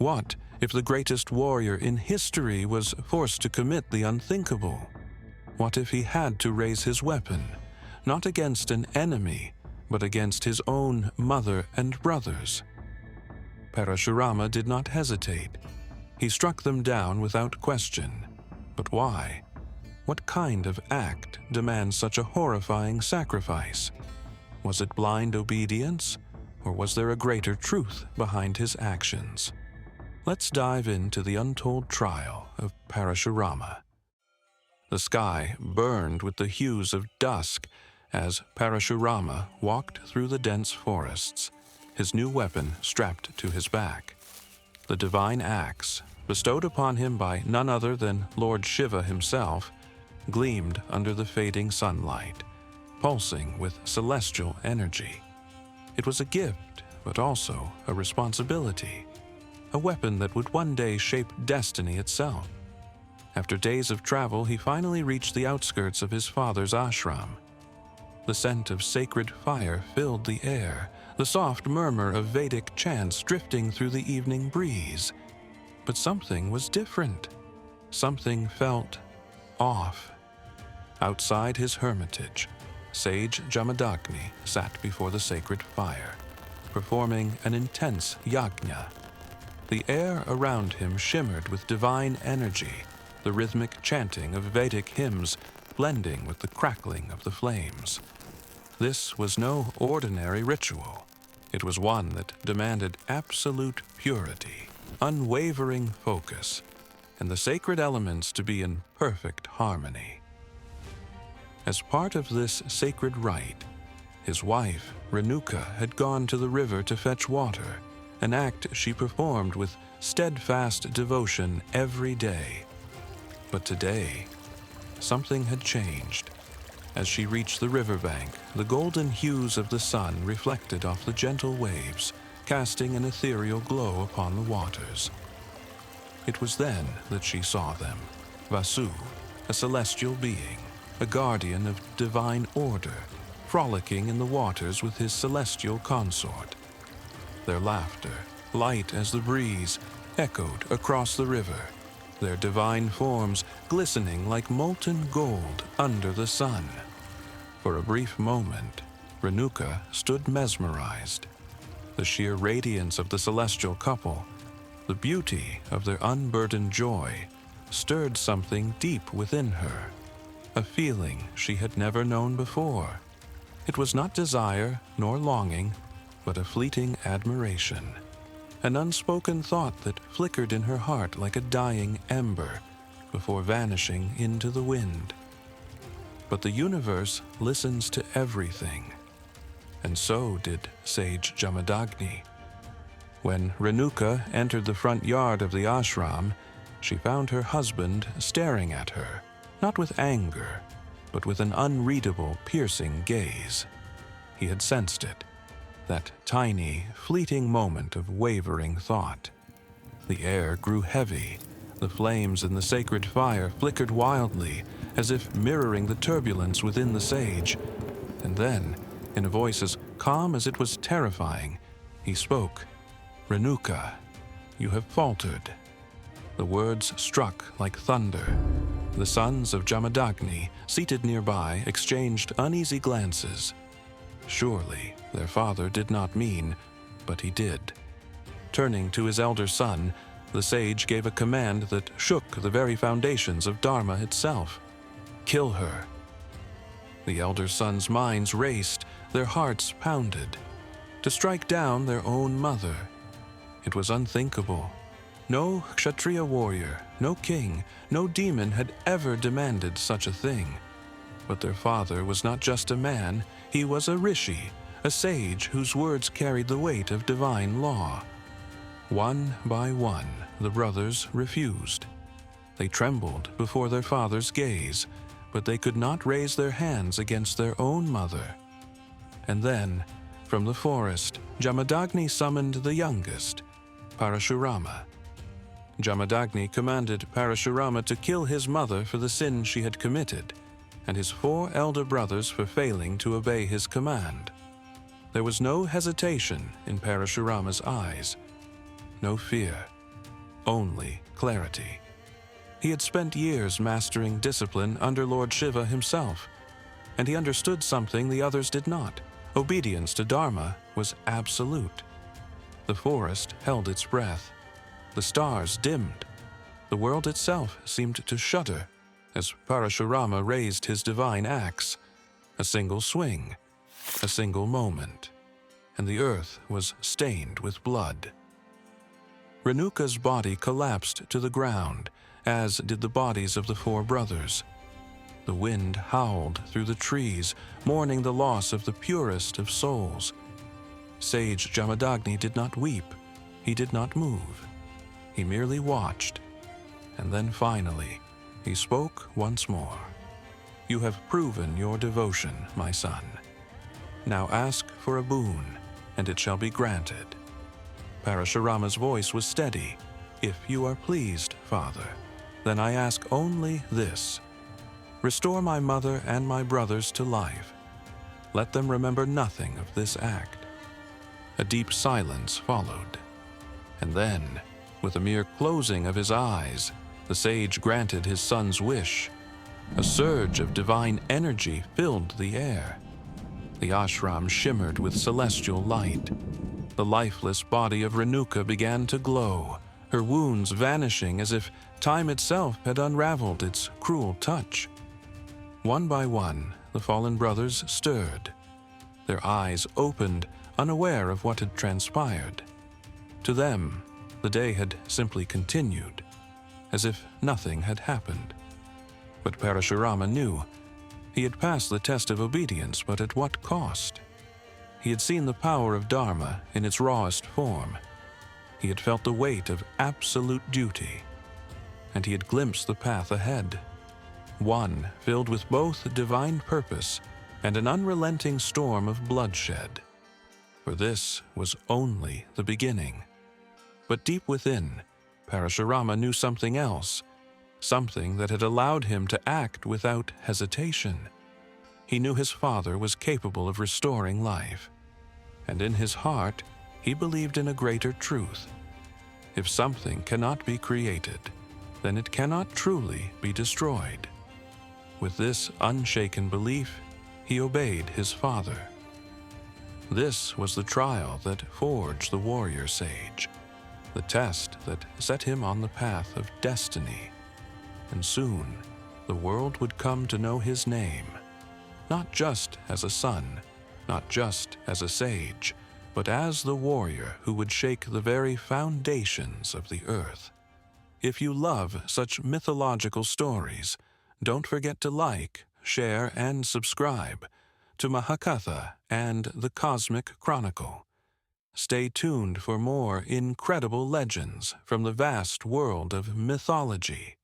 What if the greatest warrior in history was forced to commit the unthinkable? What if he had to raise his weapon, not against an enemy, but against his own mother and brothers? Parashurama did not hesitate. He struck them down without question. But why? What kind of act demands such a horrifying sacrifice? Was it blind obedience, or was there a greater truth behind his actions? Let's dive into the untold trial of Parashurama. The sky burned with the hues of dusk as Parashurama walked through the dense forests, his new weapon strapped to his back. The divine axe, bestowed upon him by none other than Lord Shiva himself, gleamed under the fading sunlight, pulsing with celestial energy. It was a gift, but also a responsibility, a weapon that would one day shape destiny itself. After days of travel, he finally reached the outskirts of his father's ashram. The scent of sacred fire filled the air, the soft murmur of Vedic chants drifting through the evening breeze. But something was different. Something felt off. Outside his hermitage, Sage Jamadagni sat before the sacred fire, performing an intense yajna. The air around him shimmered with divine energy, the rhythmic chanting of Vedic hymns blending with the crackling of the flames. This was no ordinary ritual. It was one that demanded absolute purity, unwavering focus, and the sacred elements to be in perfect harmony. As part of this sacred rite, his wife, Renuka, had gone to the river to fetch water, an act she performed with steadfast devotion every day. But today, something had changed. As she reached the riverbank, the golden hues of the sun reflected off the gentle waves, casting an ethereal glow upon the waters. It was then that she saw them, Vasu, a celestial being, a guardian of divine order, frolicking in the waters with his celestial consort. Their laughter, light as the breeze, echoed across the river, their divine forms glistening like molten gold under the sun. For a brief moment, Renuka stood mesmerized. The sheer radiance of the celestial couple, the beauty of their unburdened joy, stirred something deep within her, a feeling she had never known before. It was not desire nor longing, but a fleeting admiration, an unspoken thought that flickered in her heart like a dying ember before vanishing into the wind. But the universe listens to everything, and so did Sage Jamadagni. When Renuka entered the front yard of the ashram, she found her husband staring at her, not with anger, but with an unreadable, piercing gaze. He had sensed it, that tiny, fleeting moment of wavering thought. The air grew heavy. The flames in the sacred fire flickered wildly, as if mirroring the turbulence within the sage. And then, in a voice as calm as it was terrifying, he spoke. "Renuka, you have faltered." The words struck like thunder. The sons of Jamadagni, seated nearby, exchanged uneasy glances. Surely their father did not mean, but he did. Turning to his elder son, the sage gave a command that shook the very foundations of Dharma itself. "Kill her." The elder sons' minds raced, their hearts pounded. To strike down their own mother. It was unthinkable. No Kshatriya warrior, no king, no demon had ever demanded such a thing. But their father was not just a man, he was a rishi, a sage whose words carried the weight of divine law. One by one, the brothers refused. They trembled before their father's gaze, but they could not raise their hands against their own mother. And then, from the forest, Jamadagni summoned the youngest, Parashurama. Jamadagni commanded Parashurama to kill his mother for the sin she had committed, and his 4 elder brothers for failing to obey his command. There was no hesitation in Parashurama's eyes, no fear, only clarity. He had spent years mastering discipline under Lord Shiva himself, and he understood something the others did not. Obedience to Dharma was absolute. The forest held its breath. The stars dimmed. The world itself seemed to shudder as Parashurama raised his divine axe. A single swing, a single moment, and the earth was stained with blood. Renuka's body collapsed to the ground, as did the bodies of the four brothers. The wind howled through the trees, mourning the loss of the purest of souls. Sage Jamadagni did not weep. He did not move. He merely watched. And then finally, he spoke once more. "You have proven your devotion, my son. Now ask for a boon, and it shall be granted." Parashurama's voice was steady. "If you are pleased, Father, then I ask only this. Restore my mother and my brothers to life. Let them remember nothing of this act." A deep silence followed. And then, with a mere closing of his eyes, the sage granted his son's wish. A surge of divine energy filled the air. The ashram shimmered with celestial light. The lifeless body of Renuka began to glow, her wounds vanishing as if time itself had unraveled its cruel touch. One by one, the fallen brothers stirred. Their eyes opened, unaware of what had transpired. To them, the day had simply continued, as if nothing had happened. But Parashurama knew. He had passed the test of obedience, but at what cost? He had seen the power of Dharma in its rawest form. He had felt the weight of absolute duty. And he had glimpsed the path ahead. One filled with both divine purpose and an unrelenting storm of bloodshed. For this was only the beginning. But deep within, Parashurama knew something else, something that had allowed him to act without hesitation. He knew his father was capable of restoring life, and in his heart he believed in a greater truth. If something cannot be created, then it cannot truly be destroyed. With this unshaken belief, he obeyed his father. This was the trial that forged the warrior sage, the test that set him on the path of destiny. And soon, the world would come to know his name, not just as a son, not just as a sage, but as the warrior who would shake the very foundations of the earth. If you love such mythological stories, don't forget to like, share, and subscribe to Mahakatha and the Cosmic Chronicle. Stay tuned for more incredible legends from the vast world of mythology.